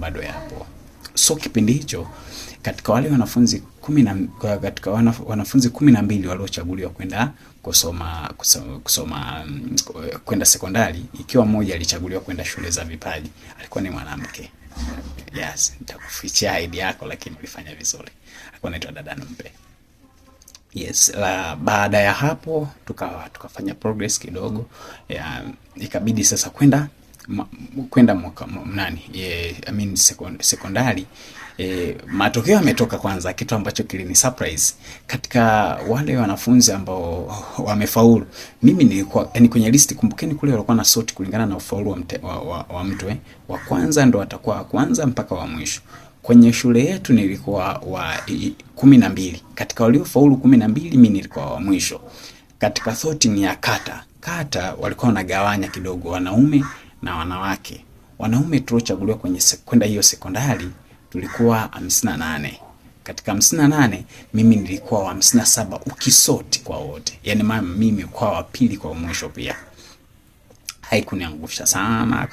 bado yapo. So kipindi hicho katika wale wanafunzi wanafunzi 12 waliochaguliwa kwenda kusoma kwenda sekondari, ikiwa mmoja alichaguliwa kwenda shule za vipaji, alikuwa ni mwanamke. Yes, nitakufichia ID yako lakini ulifanya vizuri. Alikuwa anaitwa dada Numpe. Yes, baada ya hapo tukafanya progress kidogo. Ikabidi sasa kwenda mwaka sekondari. Matokeo yametoka kwanza, kitu ambacho kilini surprise katika wale wanafunzi ambao wamefaulu. Mimi nilikuwa kwenye list, kumbukeni kule walikuwa na sort kulingana na ufaulu wa mtu wa kwanza ndo atakuwa wa kwanza mpaka wa mwisho. Kwenye shule yetu nilikuwa wa 12. Katika waliofaulu 12 mimi nilikuwa wa mwisho. Katika sorting ya kata walikuwa wanagawanya kidogo wanaume na wanawake. Wanaume tuliochaguliwa kwenda hiyo sekondari tulikuwa 58. Katika 58 mimi nilikuwa wa 57 ukisoti kwa wote. Yaani mimi kwa wa pili kwa mwisho pia. Haikuniangusha sana.